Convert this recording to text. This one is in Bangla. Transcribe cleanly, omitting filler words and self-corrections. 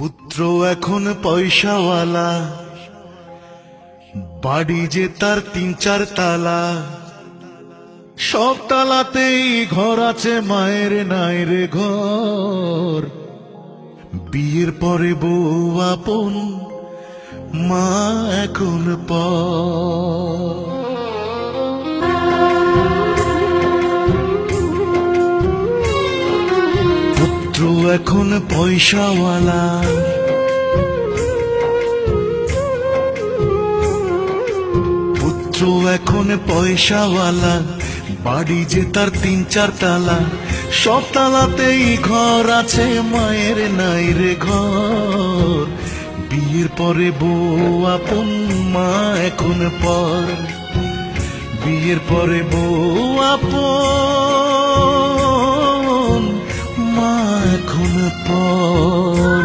পুত্র এখন পয়সাওয়ালা, বাড়ি যে তার ৩-৪ তালা, সব তালাতেই ঘর আছে, মায়ের নাই রে ঘর। বিয়ের পরে বউ আপন, মা এখন পর। পুত্র এখন পয়সাওয়ালা, পুত্র এখন পয়সাওয়ালা, বাড়ি যে তার ৩-৪ তালা, সব তালাতেই ঘর আছে, মায়ের নাই রে ঘর। বিয়ের পরে বউ আপন, মা এখন পর। বিয়ের পরে বউ আপন, মা এখন পর।